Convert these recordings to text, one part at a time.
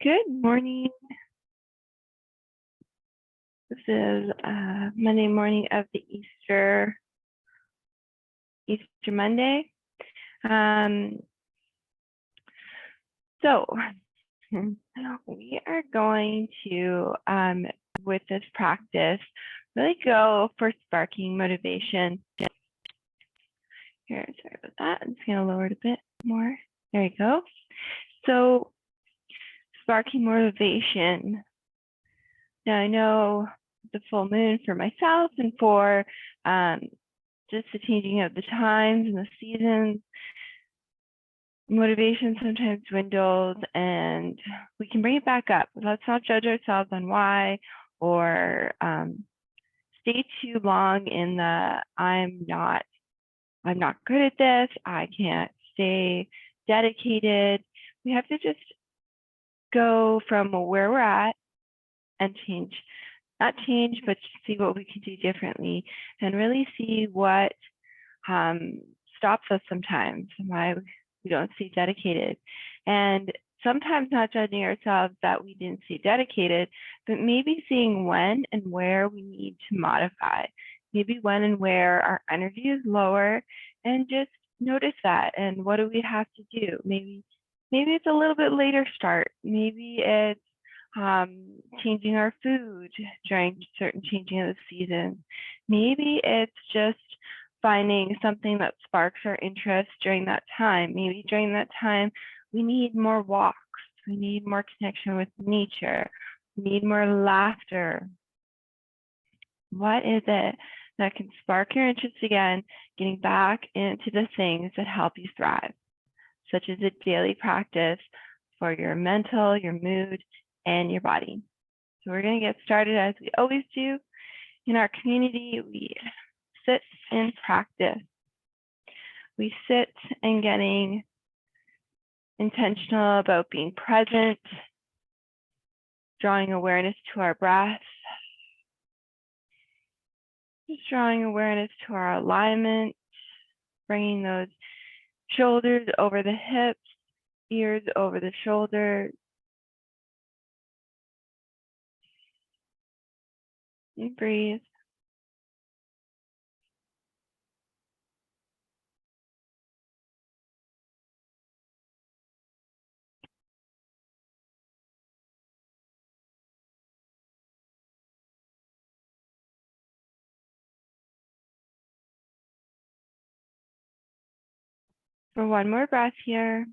Good morning. This is Monday morning of the Easter Monday. So we are going to, with this practice, really go for sparking motivation. Here, sorry about that. I'm just going to lower it a bit more. There you go. So sparking motivation. Now I know the full moon for myself and for just the changing of the times and the seasons, motivation sometimes dwindles and we can bring it back up. Let's not judge ourselves on why or stay too long in the I'm not good at this, I can't stay dedicated. We have to just go from where we're at and not change, but see what we can do differently and really see what stops us sometimes, why we don't stay dedicated. And sometimes not judging ourselves that we didn't stay dedicated, but maybe seeing when and where we need to modify. Maybe when and where our energy is lower, and just notice that. And what do we have to do? Maybe it's a little bit later start. Maybe it's changing our food during certain changing of the season. Maybe it's just finding something that sparks our interest during that time. Maybe during that time, we need more walks. We need more connection with nature. We need more laughter. What is it that can spark your interest again, getting back into the things that help you thrive, such as a daily practice for your mental, your mood, and your body. So we're going to get started as we always do. In our community, we sit and practice. We sit and getting intentional about being present, drawing awareness to our breath, just drawing awareness to our alignment, bringing those shoulders over the hips, ears over the shoulders. And breathe. For one more breath here.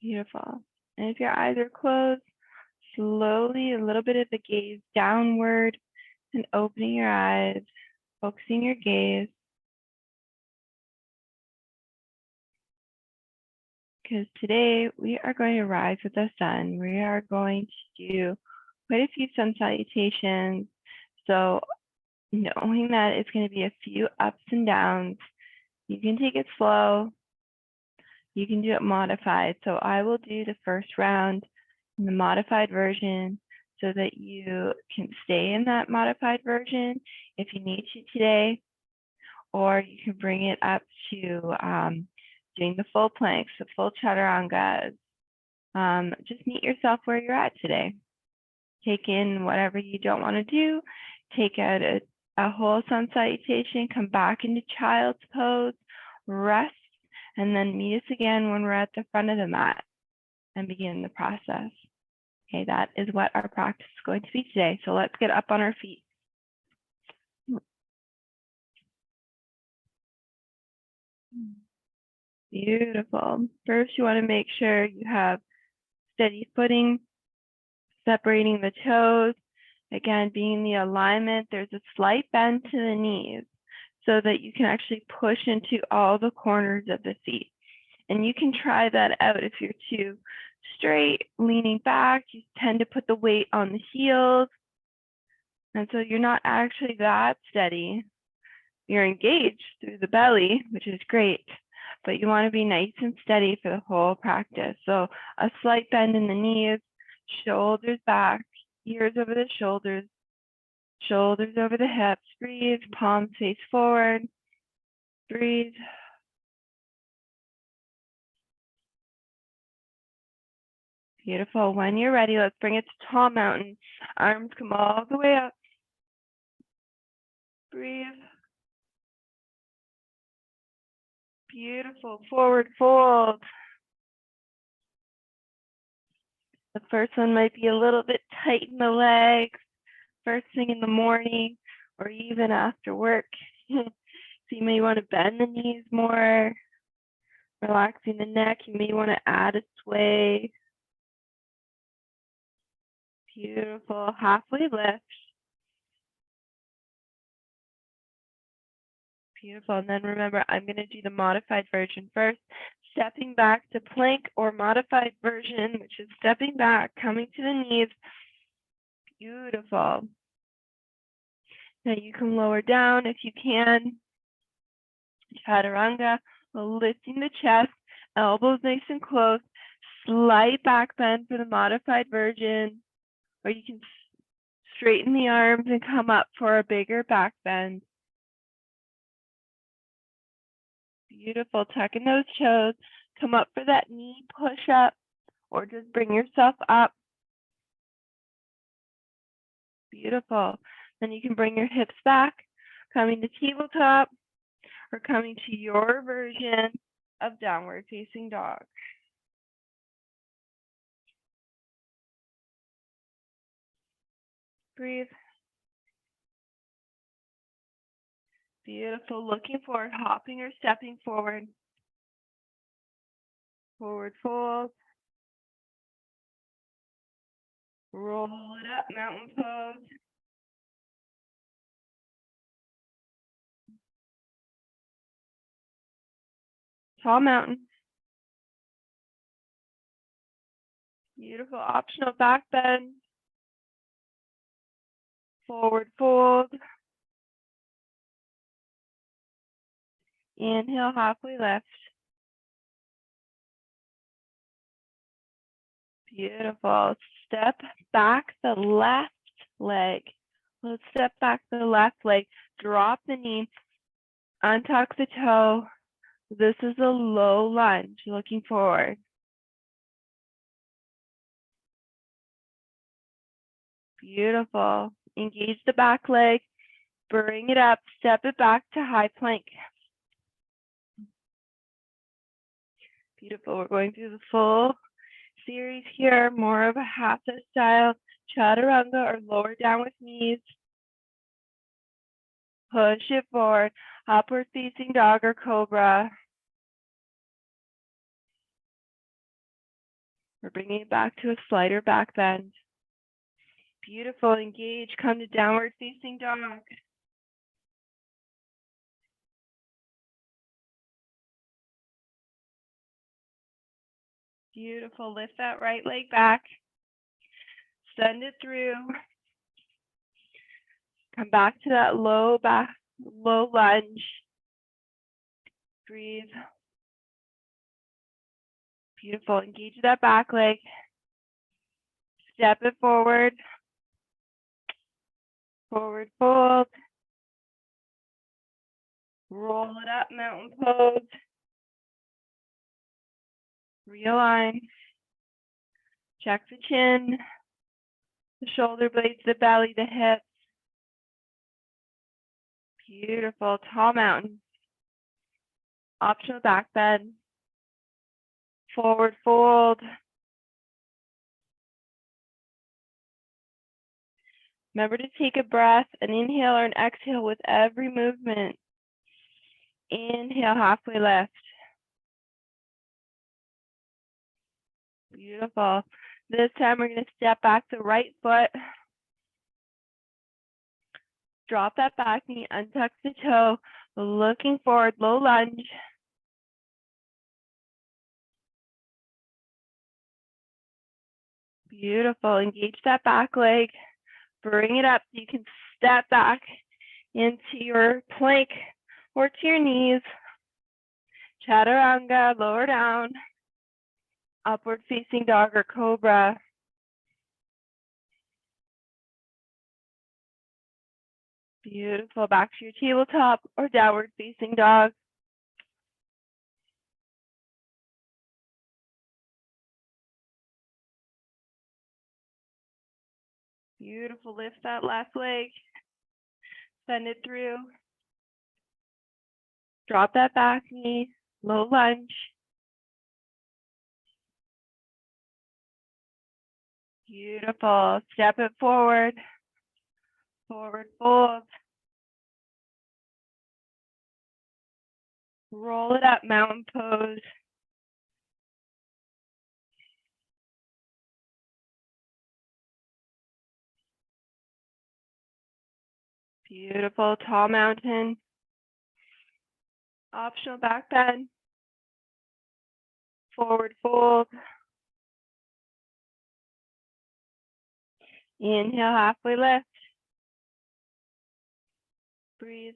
Beautiful. And if your eyes are closed, slowly, a little bit of the gaze downward and opening your eyes, focusing your gaze. Because today we are going to rise with the sun. We are going to do quite a few sun salutations. So knowing that it's going to be a few ups and downs, you can take it slow. You can do it modified. So I will do the first round in the modified version so that you can stay in that modified version if you need to today, or you can bring it up to doing the full planks, the full chaturangas. Just meet yourself where you're at today. Take in whatever you don't want to do. Take out a whole sun salutation, come back into child's pose, rest, and then meet us again when we're at the front of the mat and begin the process. Okay, that is what our practice is going to be today. So let's get up on our feet. Beautiful. First, you want to make sure you have steady footing, separating the toes. Again, being in the alignment, there's a slight bend to the knees so that you can actually push into all the corners of the feet. And you can try that out if you're too straight, leaning back, you tend to put the weight on the heels. And so you're not actually that steady. You're engaged through the belly, which is great, but you want to be nice and steady for the whole practice. So a slight bend in the knees, shoulders back, ears over the shoulders, shoulders over the hips. Breathe, palms face forward. Breathe. Beautiful. When you're ready, let's bring it to tall mountain. Arms come all the way up. Breathe. Beautiful. Forward fold. The first one might be a little bit tight in the legs, first thing in the morning, or even after work. So you may want to bend the knees more, relaxing the neck. You may want to add a sway. Beautiful. Halfway lift. Beautiful. And then remember, I'm going to do the modified version first. Stepping back to plank or modified version, which is stepping back, coming to the knees. Beautiful. Now you can lower down if you can. Chaturanga, lifting the chest, elbows nice and close. Slight back bend for the modified version, or you can straighten the arms and come up for a bigger back bend. Beautiful. Tuck in those toes. Come up for that knee push up, or just bring yourself up. Beautiful. Then you can bring your hips back, coming to tabletop, or coming to your version of downward facing dog. Breathe. Beautiful. Looking forward, hopping or stepping forward. Forward fold. Roll it up, mountain pose. Tall mountain. Beautiful. Optional back bend. Forward fold. Inhale, halfway lift. Beautiful. Step back the left leg. Let's step back the left leg. Drop the knee. Untuck the toe. This is a low lunge. Looking forward. Beautiful. Engage the back leg. Bring it up. Step it back to high plank. Beautiful. We're going through the full series here. More of a hatha style. Chaturanga or lower down with knees. Push it forward. Upward facing dog or cobra. We're bringing it back to a slighter back bend. Beautiful. Engage. Come to downward facing dog. Beautiful. Lift that right leg back. Send it through. Come back to that low lunge. Breathe. Beautiful. Engage that back leg. Step it forward. Forward fold. Roll it up, mountain pose. Realign. Check the chin, the shoulder blades, the belly, the hips. Beautiful. Tall mountain. Optional back bend. Forward fold. Remember to take a breath, an inhale or an exhale with every movement. Inhale, halfway lift. Beautiful. This time we're going to step back the right foot. Drop that back knee, untuck the toe, looking forward, low lunge. Beautiful. Engage that back leg. Bring it up so you can step back into your plank or to your knees. Chaturanga, lower down. Upward facing dog or cobra. Beautiful. Back to your tabletop or downward facing dog. Beautiful. Lift that left leg. Send it through. Drop that back knee. Low lunge. Beautiful. Step it forward. Forward fold. Roll it up, mountain pose. Beautiful, tall mountain. Optional back bend. Forward fold. Inhale, halfway lift. Breathe.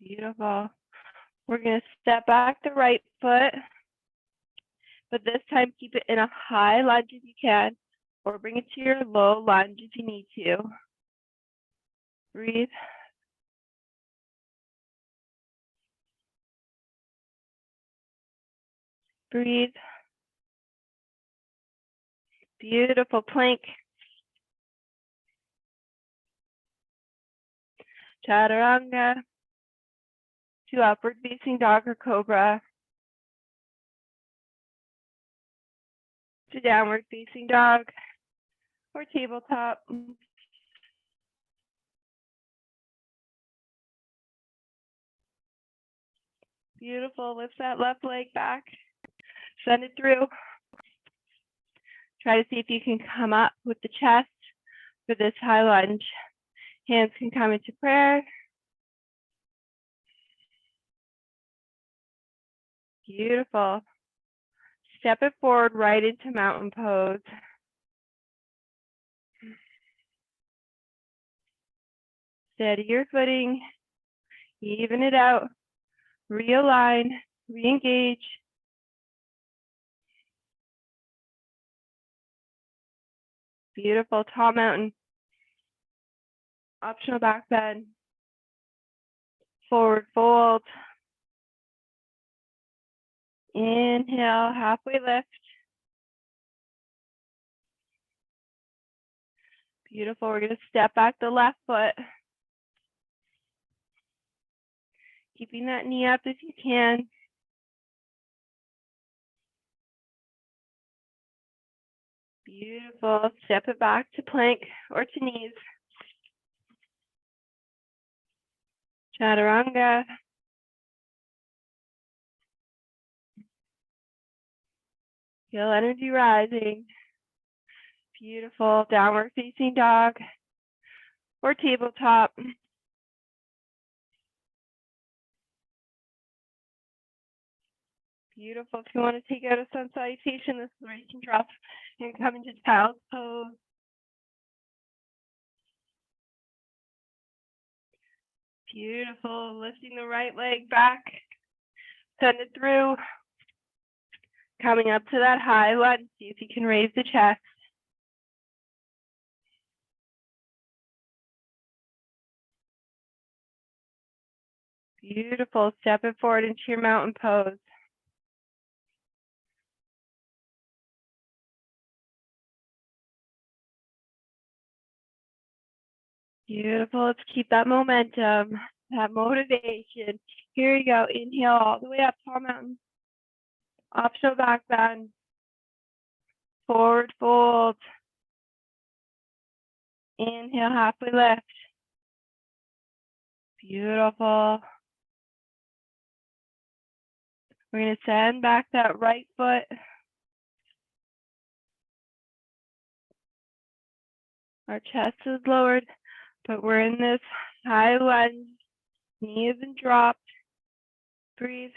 Beautiful. We're going to step back the right foot, but this time keep it in a high lunge if you can, or bring it to your low lunge if you need to. Breathe. Breathe. Beautiful plank. Chaturanga. To upward facing dog or cobra. To downward facing dog or tabletop. Beautiful. Lift that left leg back. Send it through. Try to see if you can come up with the chest for this high lunge. Hands can come into prayer. Beautiful. Step it forward right into mountain pose. Steady your footing. Even it out. Realign. Re-engage. Beautiful. Tall mountain. Optional back bend. Forward fold. Inhale, halfway lift. Beautiful. We're going to step back the left foot. Keeping that knee up if you can. Beautiful. Step it back to plank or to knees. Chaturanga. Feel energy rising. Beautiful. Downward facing dog or tabletop. Beautiful. If you want to take out a sun salutation, this is where you can drop and come into child's pose. Beautiful. Lifting the right leg back. Send it through. Coming up to that high lunge. See if you can raise the chest. Beautiful. Step it forward into your mountain pose. Beautiful. Let's keep that momentum, that motivation. Here you go. Inhale all the way up, tall mountain. Optional back bend. Forward fold. Inhale, halfway lift. Beautiful. We're going to send back that right foot. Our chest is lowered, but we're in this high lunge. Knee isn't dropped. Breathe.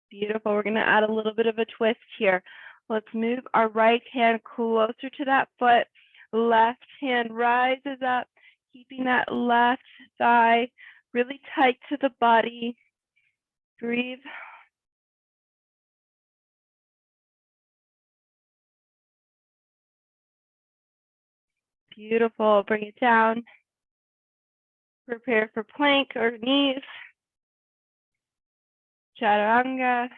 Beautiful. We're going to add a little bit of a twist here. Let's move our right hand closer to that foot. Left hand rises up, keeping that left thigh really tight to the body. Breathe. Beautiful. Bring it down. Prepare for plank or knees. Chaturanga.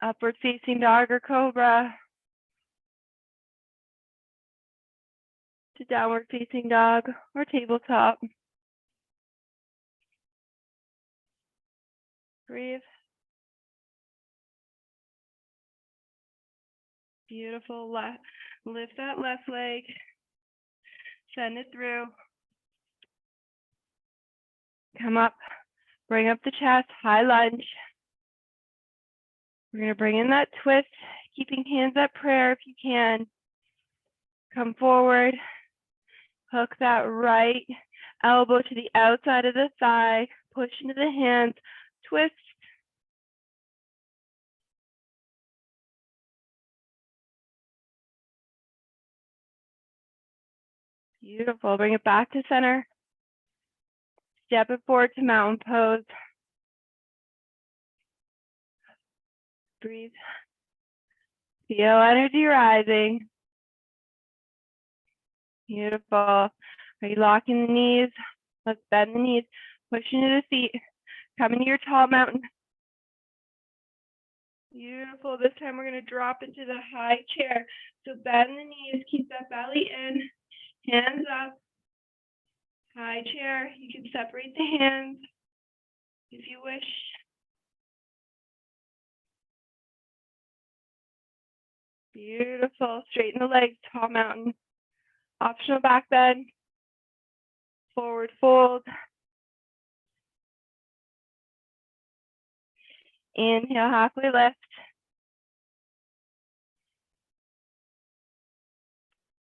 Upward facing dog or cobra to downward facing dog or tabletop. Breathe. Beautiful. Lift that left leg. Send it through. Come up. Bring up the chest. High lunge. We're going to bring in that twist, keeping hands at prayer if you can. Come forward. Hook that right elbow to the outside of the thigh. Push into the hands. Twist. Beautiful. Bring it back to center. Step it forward to mountain pose. Breathe. Feel energy rising. Beautiful. Are you locking the knees? Let's bend the knees. Push into the feet. Come into your tall mountain. Beautiful. This time we're going to drop into the high chair. So bend the knees. Keep that belly in. Hands up. High chair. You can separate the hands if you wish. Beautiful. Straighten the legs. Tall mountain. Optional back bend. Forward fold. Inhale, halfway lift.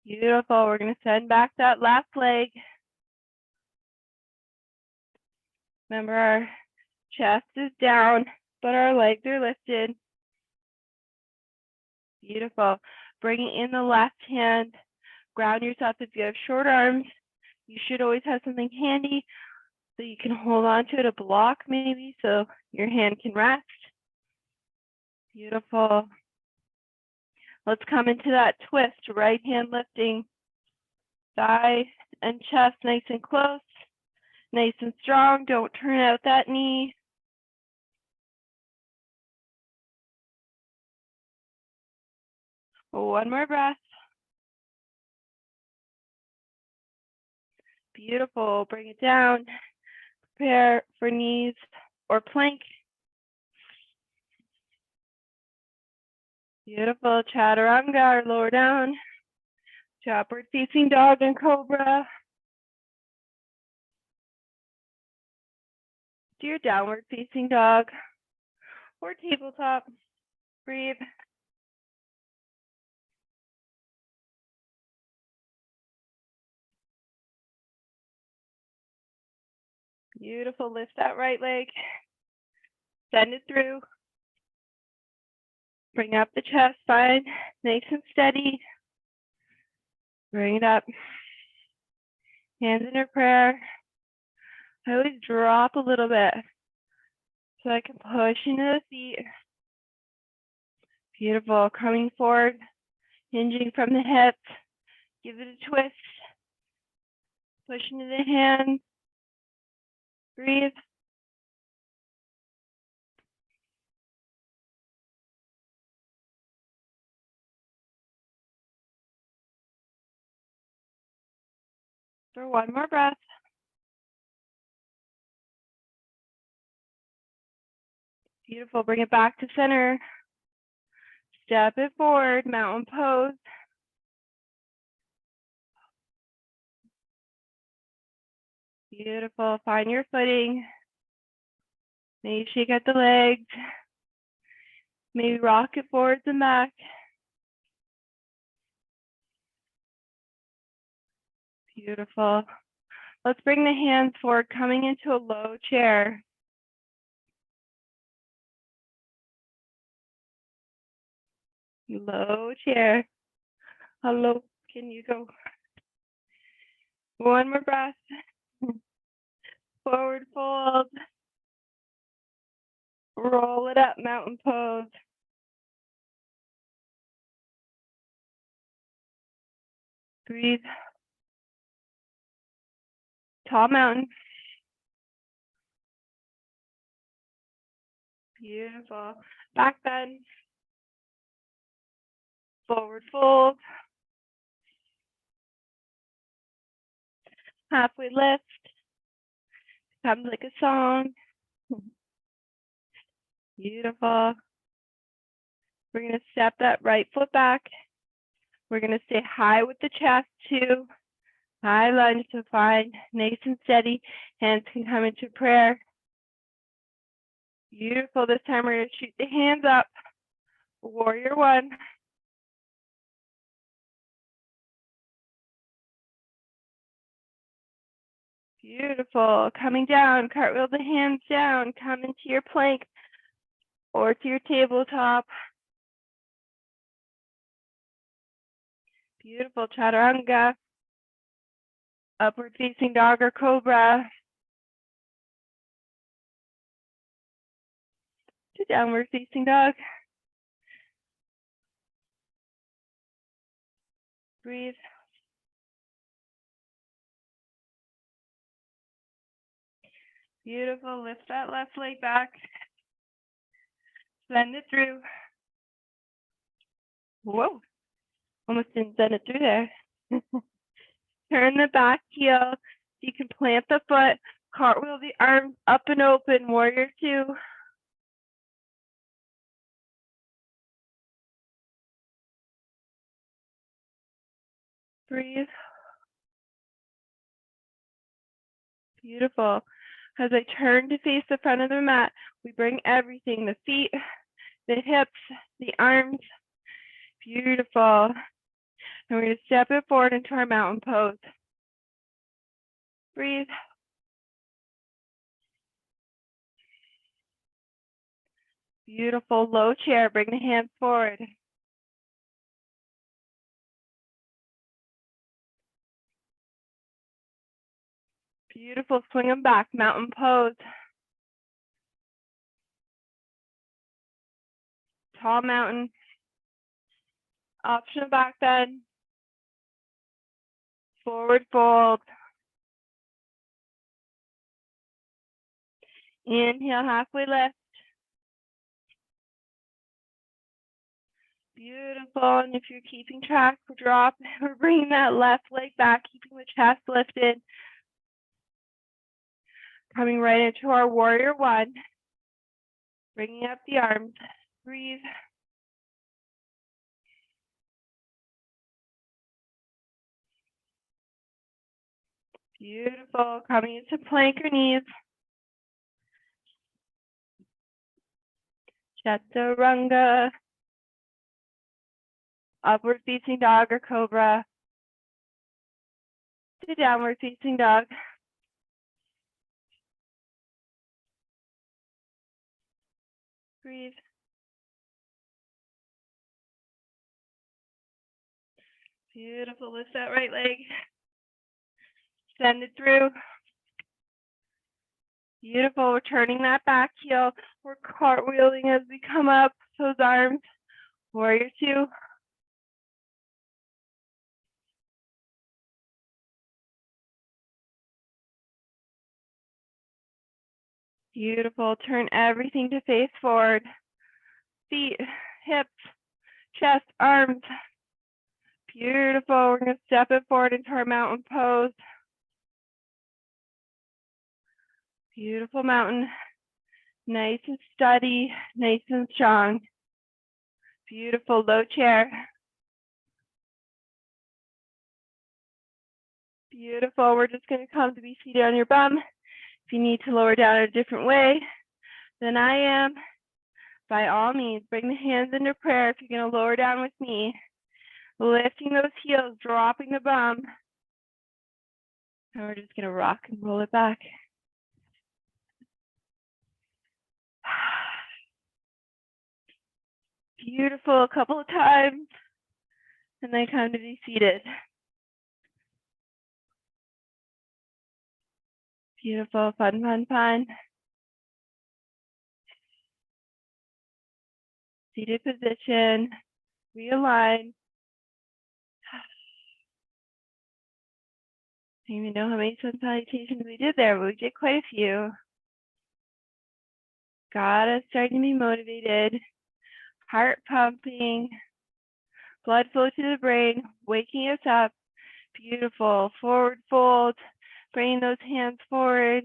Beautiful. We're going to send back that left leg. Remember, our chest is down, but our legs are lifted. Beautiful. Bringing in the left hand. Ground yourself. If you have short arms, you should always have something handy so you can hold on to it, a block maybe, so your hand can rest. Beautiful. Let's come into that twist. Right hand lifting. Thigh and chest nice and close. Nice and strong. Don't turn out that knee. One more breath. Beautiful. Bring it down. Prepare for knees or plank. Beautiful. Chaturanga or lower down. To upward facing dog and cobra. To your downward facing dog or tabletop. Breathe. Beautiful. Lift that right leg. Send it through. Bring up the chest, spine, nice and steady. Bring it up. Hands in your prayer. I always drop a little bit so I can push into the feet. Beautiful. Coming forward, hinging from the hips. Give it a twist. Push into the hands. Breathe. For one more breath. Beautiful. Bring it back to center. Step it forward. Mountain pose. Beautiful. Find your footing. Maybe shake out the legs. Maybe rock it forwards and back. Beautiful. Let's bring the hands forward, coming into a low chair. Low chair. How low can you go? One more breath. Forward fold. Roll it up, mountain pose. Breathe. Tall mountain. Beautiful. Back bend. Forward fold. Halfway lift. Comes like a song. Beautiful. We're going to step that right foot back. We're going to stay high with the chest too. High lunge to find nice and steady. Hands can come into prayer. Beautiful. This time we're going to shoot the hands up. Warrior one. Beautiful. Coming down, cartwheel the hands down. Come into your plank or to your tabletop. Beautiful. Chaturanga. Upward facing dog or cobra. To downward facing dog. Breathe. Beautiful. Lift that left leg back. Send it through. Whoa. Almost didn't send it through there. Turn the back heel. You can plant the foot. Cartwheel the arms up and open. Warrior two. Breathe. Beautiful. As I turn to face the front of the mat, we bring everything, the feet, the hips, the arms. Beautiful. And we're going to step it forward into our mountain pose. Breathe. Beautiful. Low chair. Bring the hands forward. Beautiful. Swing them back. Mountain pose. Tall mountain. Optional back bend. Forward fold. Inhale, halfway lift. Beautiful. And if you're keeping track, we're bringing that left leg back, keeping the chest lifted. Coming right into our warrior one. Bringing up the arms. Breathe. Beautiful. Coming into plank or knees. Chaturanga. Upward facing dog or cobra. To downward facing dog. Breathe. Beautiful. Lift that right leg. Send it through. Beautiful. We're turning that back heel. We're cartwheeling as we come up. Those arms. Warrior two. Beautiful. Turn everything to face forward. Feet, hips, chest, arms. Beautiful. We're going to step it forward into our mountain pose. Beautiful mountain. Nice and steady, nice and strong. Beautiful low chair. Beautiful. We're just going to come to be seated on your bum. If you need to lower down a different way than I am, by all means, bring the hands into prayer if you're going to lower down with me. Lifting those heels, dropping the bum. And we're just going to rock and roll it back. Beautiful. A couple of times. And then come to be seated. Beautiful. Fun, fun, fun. Seated position. Realign. I don't even know how many sun salutations we did there, but we did quite a few. Got us starting to be motivated. heart pumping, blood flow to the brain, waking us up. Beautiful. Forward fold, bringing those hands forward.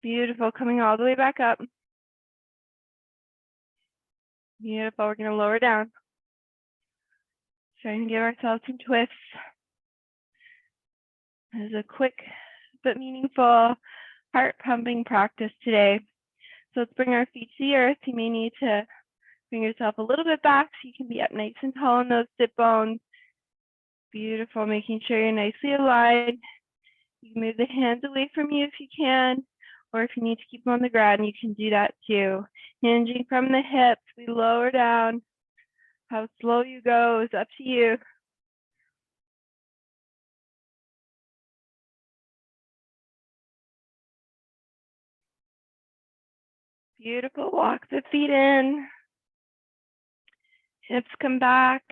Beautiful. Coming all the way back up. Beautiful. We're going to lower down. Trying to give ourselves some twists. This is a quick but meaningful heart pumping practice today. So let's bring our feet to the earth. You may need to bring yourself a little bit back so you can be up nice and tall in those sit bones. Beautiful. Making sure you're nicely aligned. You can move the hands away from you if you can, or if you need to keep them on the ground, you can do that too. Hinging from the hips, we lower down. How slow you go is up to you. Beautiful. Walk the feet in. Hips come back.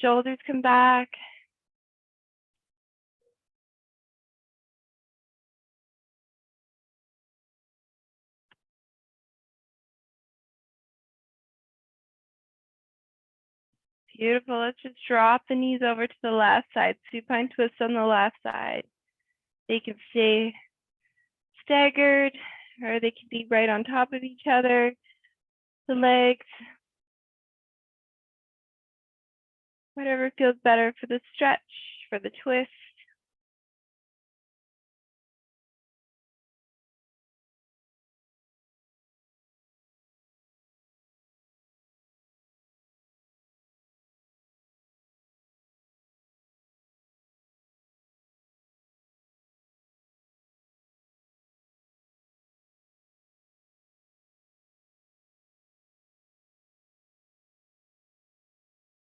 Shoulders come back. Beautiful. Let's just drop the knees over to the left side. Supine twist on the left side. They can stay staggered, or they can be right on top of each other. The legs, whatever feels better for the stretch, for the twist.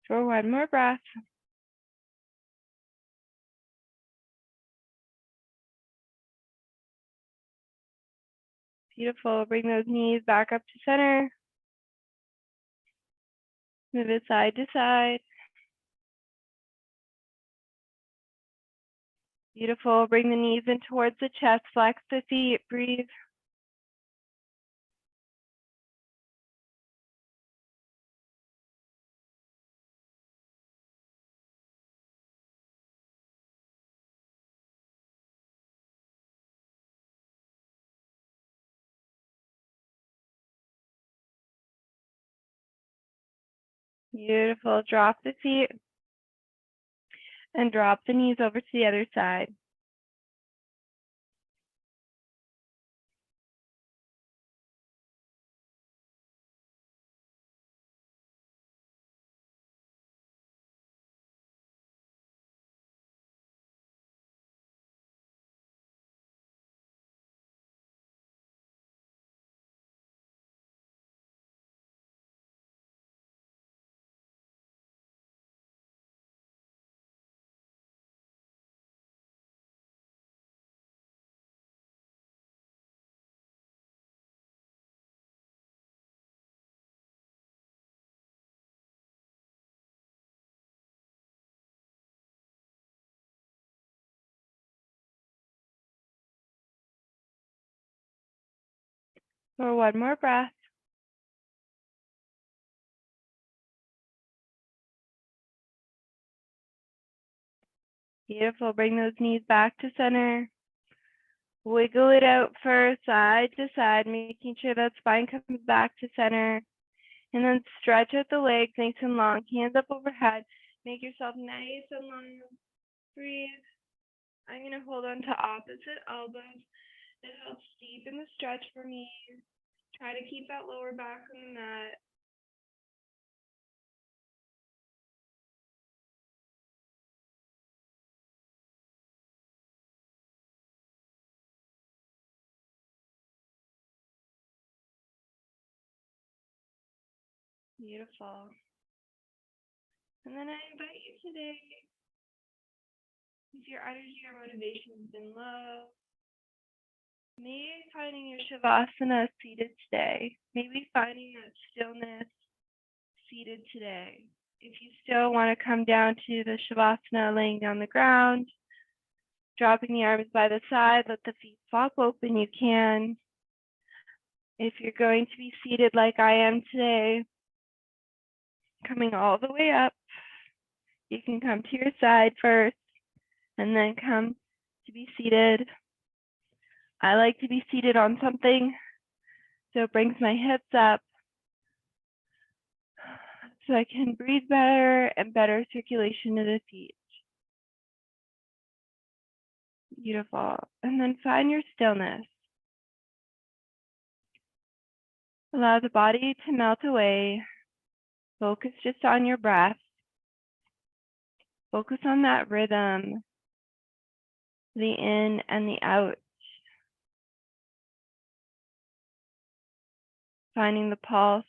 For one more breath. Beautiful. Bring those knees back up to center. Move it side to side. Beautiful. Bring the knees in towards the chest. Flex the feet. Breathe. Beautiful. Drop the feet and drop the knees over to the other side. For one more breath. Beautiful. Bring those knees back to center. Wiggle it out first, side to side, making sure that spine comes back to center. And then stretch out the legs nice and long. Hands up overhead. Make yourself nice and long. Breathe. I'm going to hold on to opposite elbows. It helps deepen the stretch for me. Try to keep that lower back on the mat. Beautiful. And then I invite you today, if your energy or motivation has been low, Maybe finding your Shavasana seated today. Maybe finding that stillness seated today. If you still want to come down to the Shavasana, laying down the ground, dropping the arms by the side, let the feet flop open, you can. If you're going to be seated like I am today, coming all the way up, you can come to your side first and then come to be seated. I like to be seated on something, so it brings my hips up so I can breathe better and better circulation to the feet. Beautiful. And then find your stillness. Allow the body to melt away. Focus just on your breath. Focus on that rhythm, the in and the out. Finding the pulse.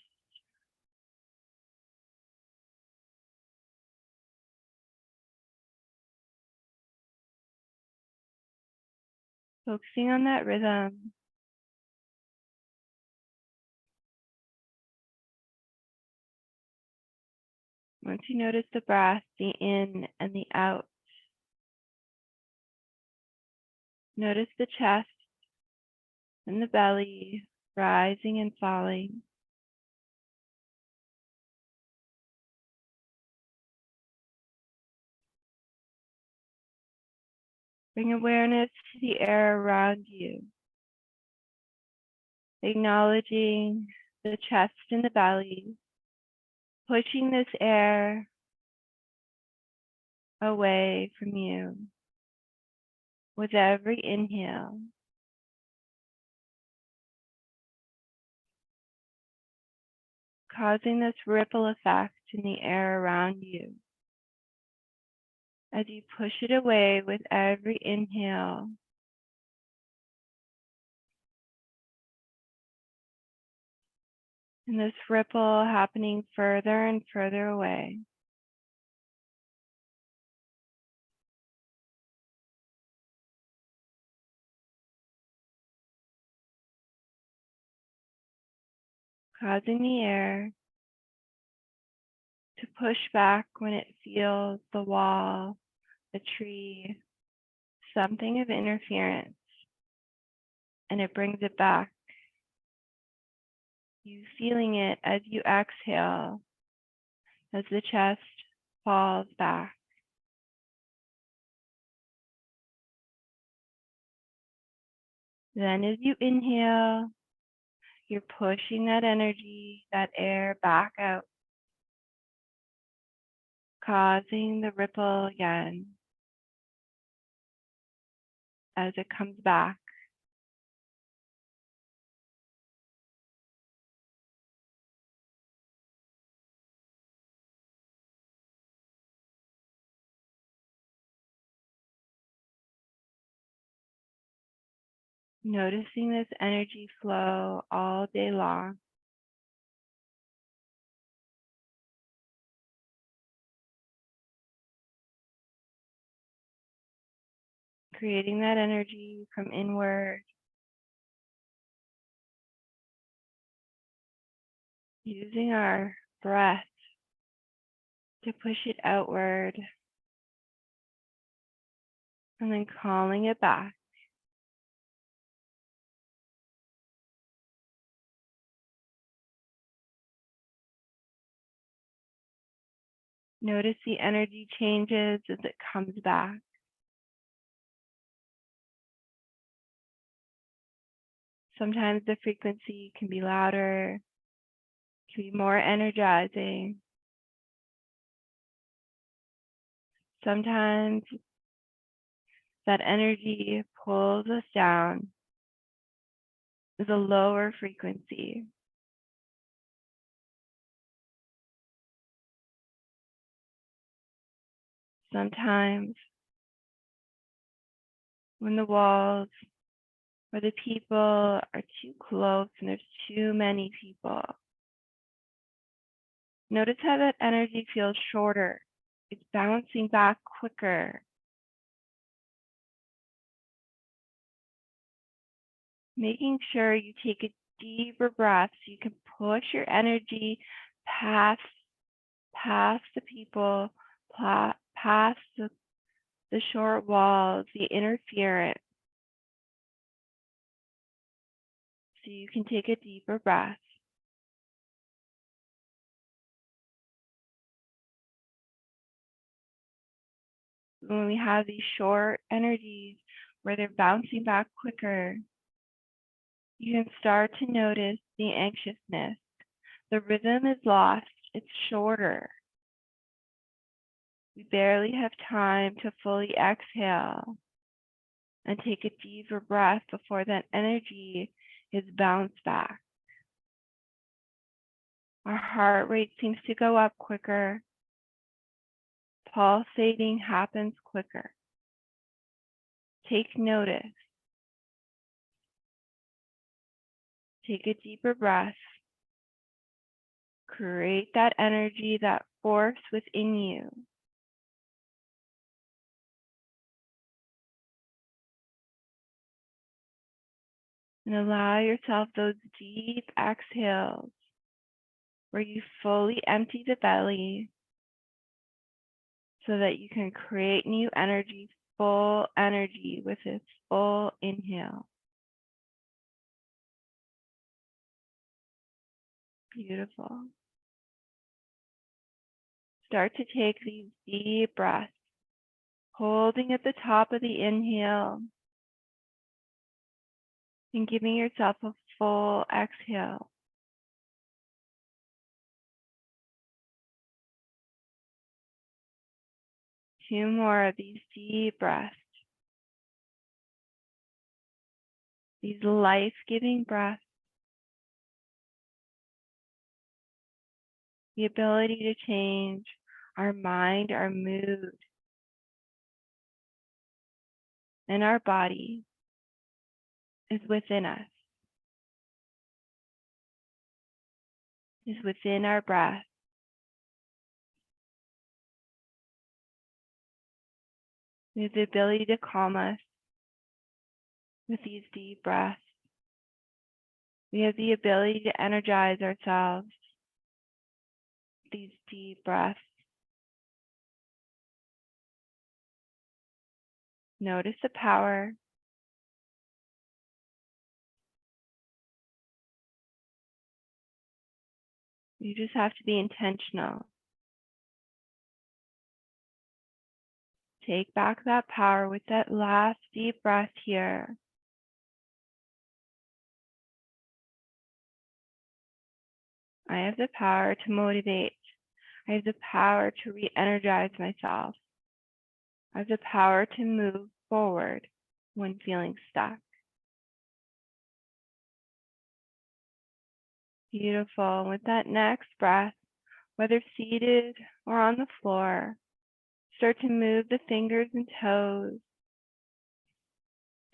Focusing on that rhythm. Once you notice the breath, the in and the out, notice the chest and the belly rising and falling. Bring awareness to the air around you, acknowledging the chest and the belly, pushing this air away from you with every inhale. Causing this ripple effect in the air around you as you push it away with every inhale. And this ripple happening further and further away. Causing the air to push back when it feels the wall, the tree, something of interference, and it brings it back. You feeling it as you exhale, as the chest falls back. Then as you inhale, you're pushing that energy, that air back out, causing the ripple again as it comes back. Noticing this energy flow all day long. Creating that energy from inward. Using our breath to push it outward. And then calling it back. Notice the energy changes as it comes back. Sometimes the frequency can be louder, can be more energizing. Sometimes that energy pulls us down with a lower frequency. Sometimes when the walls or the people are too close and there's too many people, notice how that energy feels shorter. It's bouncing back quicker. Making sure you take a deeper breath so you can push your energy past the people, past the short walls, the interference, so you can take a deeper breath. When we have these short energies where they're bouncing back quicker, you can start to notice the anxiousness. The rhythm is lost, it's shorter. We barely have time to fully exhale and take a deeper breath before that energy is bounced back. Our heart rate seems to go up quicker. Pulsating happens quicker. Take notice. Take a deeper breath. Create that energy, that force within you. And allow yourself those deep exhales where you fully empty the belly so that you can create new energy, full energy with this full inhale. Beautiful. Start to take these deep breaths, holding at the top of the inhale and giving yourself a full exhale. Two more of these deep breaths, these life-giving breaths. The ability to change our mind, our mood, and our body is within us, is within our breath. We have the ability to calm us with these deep breaths. We have the ability to energize ourselves with these deep breaths. Notice the power. You just have to be intentional. Take back that power with that last deep breath here. I have the power to motivate. I have the power to re-energize myself. I have the power to move forward when feeling stuck. Beautiful. With that next breath, whether seated or on the floor, start to move the fingers and toes,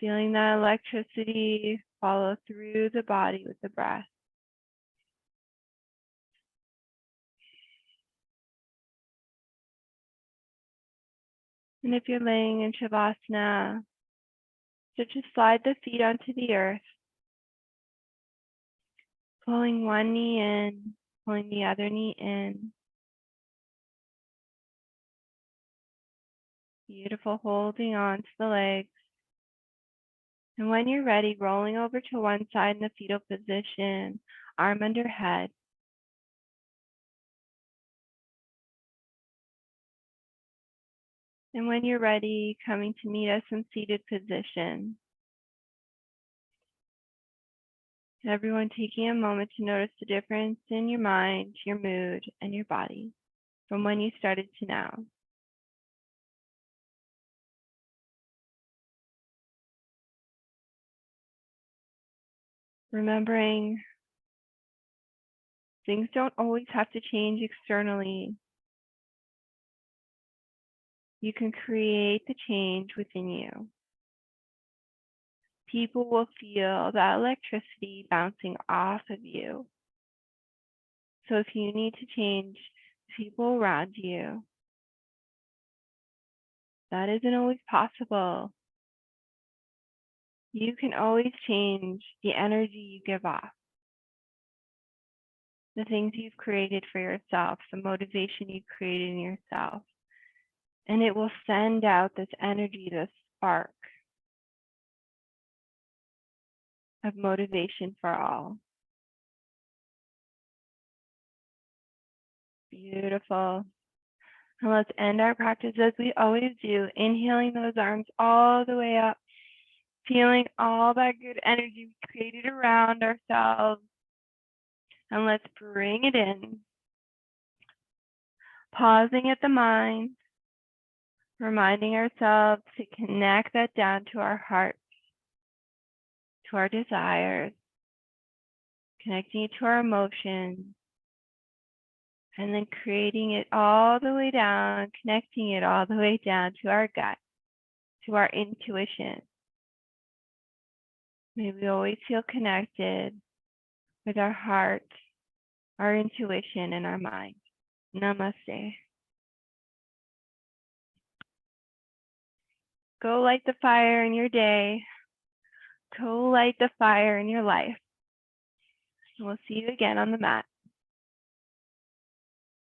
feeling that electricity follow through the body with the breath. And if you're laying in Shavasana, so just slide the feet onto the earth, pulling one knee in, pulling the other knee in. Beautiful, holding on to the legs. And when you're ready, rolling over to one side in the fetal position, arm under head. And when you're ready, coming to meet us in seated position. Everyone taking a moment to notice the difference in your mind, your mood, and your body from when you started to now. Remembering things don't always have to change externally. You can create the change within you. People will feel that electricity bouncing off of you. So if you need to change people around you, that isn't always possible. You can always change the energy you give off, the things you've created for yourself, the motivation you created in yourself. And it will send out this energy, this spark of motivation for all. Beautiful. And let's end our practice as we always do, inhaling those arms all the way up, feeling all that good energy we created around ourselves. And let's bring it in, pausing at the mind, reminding ourselves to connect that down to our heart, to our desires, connecting it to our emotions, and then creating it all the way down, connecting it all the way down to our gut, to our intuition. May we always feel connected with our heart, our intuition, and our mind. Namaste. Go light the fire in your day. Go light the fire in your life. And we'll see you again on the mat.